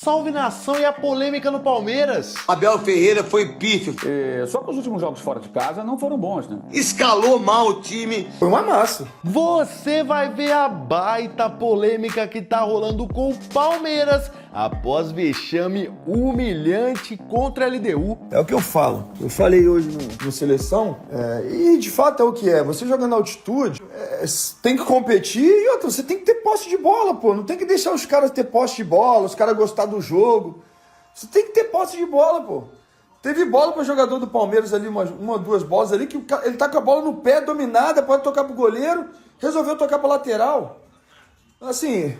Salve nação e a polêmica no Palmeiras. Abel Ferreira foi pífio. Só que os últimos jogos fora de casa não foram bons, né? Escalou mal o time. Foi uma massa. Você vai ver a baita polêmica que tá rolando com o Palmeiras após vexame humilhante contra a LDU. É o que eu falo. Eu falei hoje no Seleção, e de fato é o que é. Você joga na altitude, tem que competir e outra, você tem que ter posse de bola, pô. Não tem que deixar os caras ter posse de bola, os caras gostar do jogo. Você tem que ter posse de bola, pô. Teve bola para o jogador do Palmeiras ali, uma, duas bolas ali, que ele tá com a bola no pé, dominada, pode tocar pro goleiro, resolveu tocar pra lateral. Assim,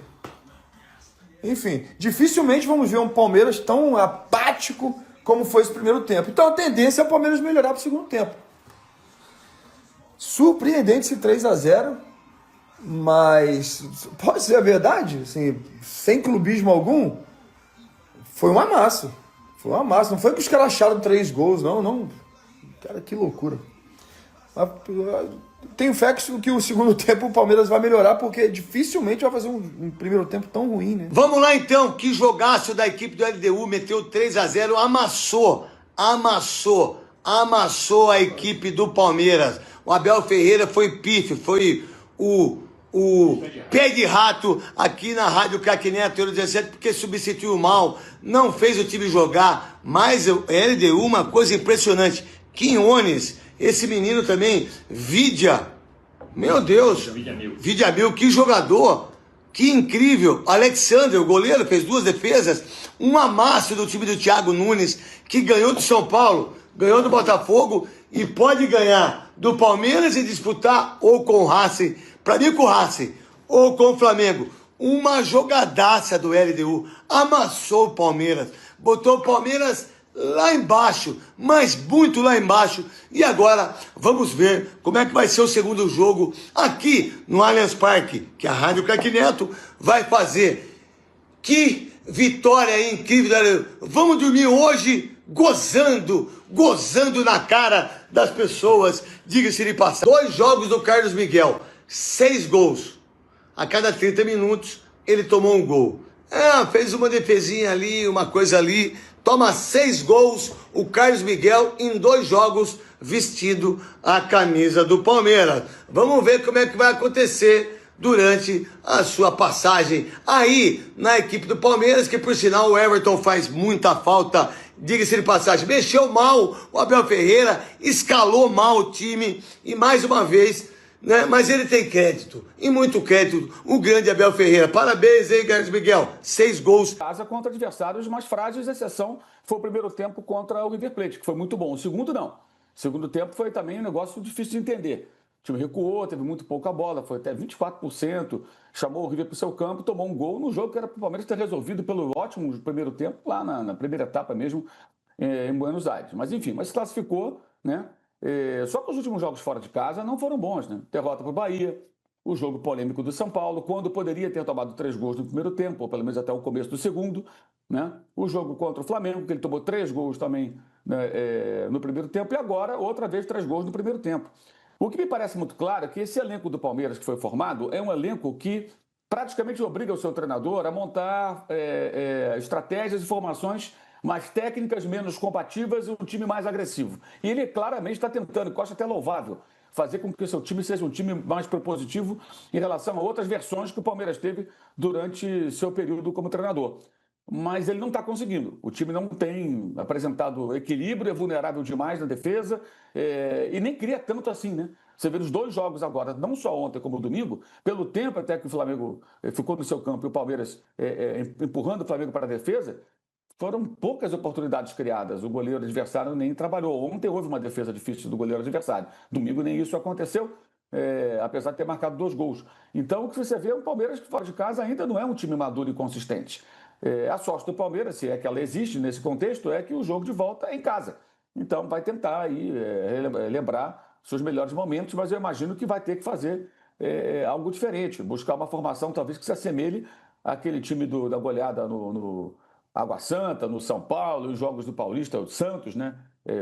enfim, dificilmente vamos ver um Palmeiras tão apático como foi esse primeiro tempo. Então a tendência é o Palmeiras melhorar pro segundo tempo. Surpreendente esse 3-0, mas pode ser a verdade, assim, sem clubismo algum, foi uma massa. Foi uma massa. Não foi que os caras acharam 3 gols, não. Cara, que loucura. Mas, tenho fé que o segundo tempo o Palmeiras vai melhorar, porque dificilmente vai fazer um primeiro tempo tão ruim, né? Vamos lá então, que jogaço da equipe do LDU, meteu 3-0, amassou a equipe do Palmeiras. O Abel Ferreira foi pífio, foi o pé de rato aqui na Rádio Craque Neto 17, porque substituiu mal, não fez o time jogar, mas o LDU, uma coisa impressionante, Quinones, esse menino também, Vidia, meu Deus, Vidia Mil, que jogador, que incrível, Alexandre, o goleiro, fez 2 defesas, um amasso do time do Thiago Nunes, que ganhou do São Paulo, ganhou do Botafogo e pode ganhar do Palmeiras e disputar ou com o Racing, para mim com o Racing, ou com o Flamengo. Uma jogadaça do LDU, amassou o Palmeiras, botou o Palmeiras lá embaixo, mas muito lá embaixo. E agora vamos ver como é que vai ser o segundo jogo aqui no Allianz Parque, que a Rádio Craque Neto vai fazer. Que vitória incrível da LDU. Vamos dormir hoje gozando na cara das pessoas, diga-se de passagem. 2 jogos do Carlos Miguel, 6 gols. A cada 30 minutos ele tomou um gol. Fez uma defesinha ali, uma coisa ali. Toma 6 gols o Carlos Miguel em 2 jogos vestindo a camisa do Palmeiras. Vamos ver como é que vai acontecer durante a sua passagem aí na equipe do Palmeiras, que por sinal o Everton faz muita falta, diga-se de passagem. Mexeu mal o Abel Ferreira, escalou mal o time e mais uma vez, né? Mas ele tem crédito, e muito crédito, o grande Abel Ferreira. Parabéns, hein, Carlos Miguel? 6 gols. Casa contra adversários mais frágeis, exceção foi o primeiro tempo contra o River Plate, que foi muito bom. O segundo não. O segundo tempo foi também um negócio difícil de entender. O time recuou, teve muito pouca bola, foi até 24%, chamou o River para o seu campo, tomou um gol no jogo que era para o Palmeiras ter resolvido pelo ótimo primeiro tempo, lá na primeira etapa mesmo, em Buenos Aires. Mas enfim, mas se classificou, né? Só que os últimos jogos fora de casa não foram bons, né? Derrota para o Bahia, o jogo polêmico do São Paulo, quando poderia ter tomado 3 gols no primeiro tempo, ou pelo menos até o começo do segundo, né? O jogo contra o Flamengo, que ele tomou 3 gols também, né, no primeiro tempo, e agora outra vez 3 gols no primeiro tempo. O que me parece muito claro é que esse elenco do Palmeiras que foi formado é um elenco que praticamente obriga o seu treinador a montar estratégias e formações mais técnicas, menos combativas e um time mais agressivo. E ele claramente está tentando, que eu acho até louvável, fazer com que o seu time seja um time mais propositivo em relação a outras versões que o Palmeiras teve durante seu período como treinador. Mas ele não está conseguindo. O time não tem apresentado equilíbrio, é vulnerável demais na defesa e nem cria tanto assim, né? Você vê nos 2 jogos agora, não só ontem como domingo, pelo tempo até que o Flamengo ficou no seu campo e o Palmeiras empurrando o Flamengo para a defesa, foram poucas oportunidades criadas. O goleiro adversário nem trabalhou. Ontem houve uma defesa difícil do goleiro adversário. Domingo nem isso aconteceu, apesar de ter marcado 2 gols. Então o que você vê é o Palmeiras que fora de casa ainda não é um time maduro e consistente. A sorte do Palmeiras, se é que ela existe nesse contexto, é que o jogo de volta é em casa. Então vai tentar aí lembrar seus melhores momentos, mas eu imagino que vai ter que fazer algo diferente, buscar uma formação talvez que se assemelhe àquele time da goleada no Água Santa, no São Paulo, os jogos do Paulista, o Santos, né?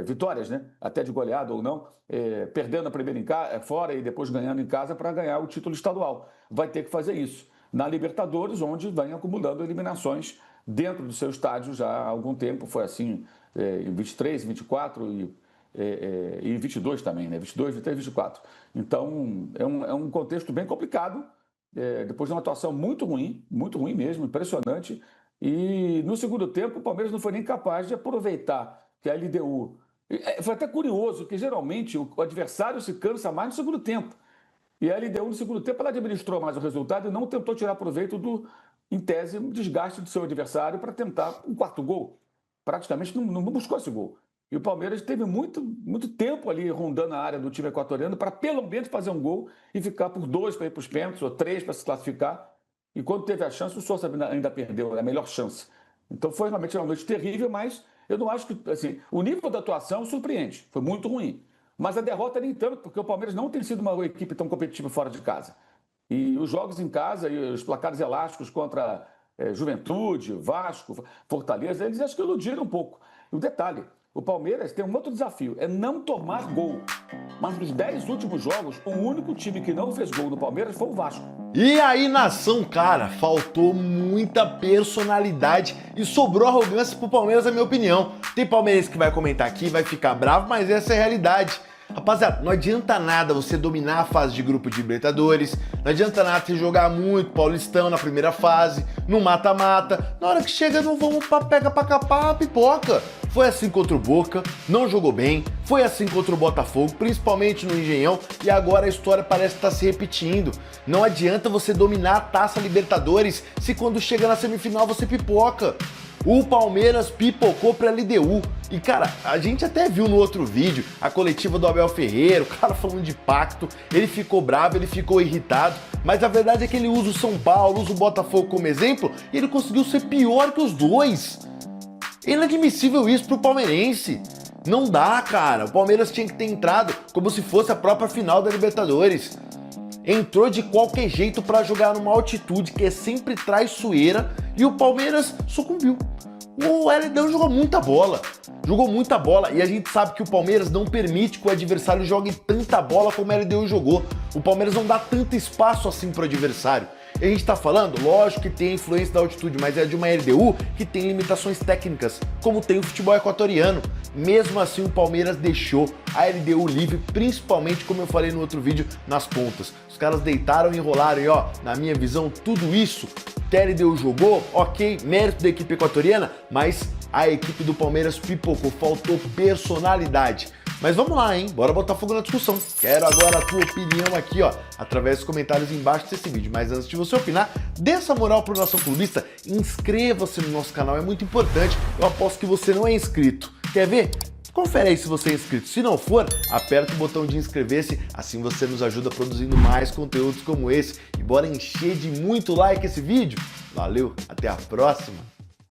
Vitórias, né? Até de goleada ou não, perdendo a primeira fora e depois ganhando em casa para ganhar o título estadual. Vai ter que fazer isso. Na Libertadores, onde vem acumulando eliminações dentro do seu estádio já há algum tempo. Foi assim em 23, 24 e 22 também, né? 22, 23, 24. Então, é um contexto bem complicado, depois de uma atuação muito ruim mesmo, impressionante. E no segundo tempo, o Palmeiras não foi nem capaz de aproveitar que a LDU... Foi até curioso, que geralmente o adversário se cansa mais no segundo tempo. E a LDU, no segundo tempo, ela administrou mais o resultado e não tentou tirar proveito do, em tese, desgaste do seu adversário para tentar um quarto gol. Praticamente não buscou esse gol. E o Palmeiras teve muito tempo ali rondando a área do time equatoriano para pelo menos fazer um gol e ficar por 2 para ir para os pênaltis ou 3 para se classificar. E quando teve a chance, o Sousa ainda perdeu a melhor chance. Então foi realmente uma noite terrível, mas eu não acho que... Assim, o nível da atuação surpreende, foi muito ruim. Mas a derrota nem tanto, porque o Palmeiras não tem sido uma equipe tão competitiva fora de casa. E os jogos em casa e os placares elásticos contra Juventude, Vasco, Fortaleza, eles acho que iludiram um pouco. E o detalhe, o Palmeiras tem um outro desafio, é não tomar gol. Mas nos 10 últimos jogos, o único time que não fez gol no Palmeiras foi o Vasco. E aí, nação, cara, faltou muita personalidade e sobrou arrogância pro Palmeiras, na minha opinião. Tem palmeirense que vai comentar aqui, vai ficar bravo, mas essa é a realidade. Rapaziada, não adianta nada você dominar a fase de grupo de Libertadores, não adianta nada você jogar muito Paulistão na primeira fase, no mata-mata, na hora que chega não vamos pega pra capar a pipoca. Foi assim contra o Boca, não jogou bem, foi assim contra o Botafogo, principalmente no Engenhão, e agora a história parece estar se repetindo. Não adianta você dominar a Taça Libertadores se quando chega na semifinal você pipoca. O Palmeiras pipocou pra LDU. E, cara, a gente até viu no outro vídeo a coletiva do Abel Ferreira, o cara falando de pacto, ele ficou bravo, ele ficou irritado, mas a verdade é que ele usa o São Paulo, usa o Botafogo como exemplo, e ele conseguiu ser pior que os dois. É inadmissível isso pro palmeirense. Não dá, cara. O Palmeiras tinha que ter entrado como se fosse a própria final da Libertadores. Entrou de qualquer jeito pra jogar numa altitude que é sempre traiçoeira e o Palmeiras sucumbiu. O LDU jogou muita bola e a gente sabe que o Palmeiras não permite que o adversário jogue tanta bola como o LDU jogou. O Palmeiras não dá tanto espaço assim pro adversário. E a gente tá falando, lógico que tem a influência da altitude, mas é de uma LDU que tem limitações técnicas, como tem o futebol equatoriano. Mesmo assim, o Palmeiras deixou a LDU livre, principalmente, como eu falei no outro vídeo, nas pontas. Os caras deitaram e enrolaram e, ó, na minha visão, tudo isso que a LDU jogou, ok, mérito da equipe equatoriana, mas a equipe do Palmeiras pipocou, faltou personalidade. Mas vamos lá, hein? Bora botar fogo na discussão. Quero agora a tua opinião aqui, ó, através dos comentários embaixo desse vídeo. Mas antes de você opinar, dê essa moral pro Nação Clubista, inscreva-se no nosso canal, é muito importante. Eu aposto que você não é inscrito. Quer ver? Confere aí se você é inscrito. Se não for, aperta o botão de inscrever-se, assim você nos ajuda produzindo mais conteúdos como esse. E bora encher de muito like esse vídeo. Valeu, até a próxima!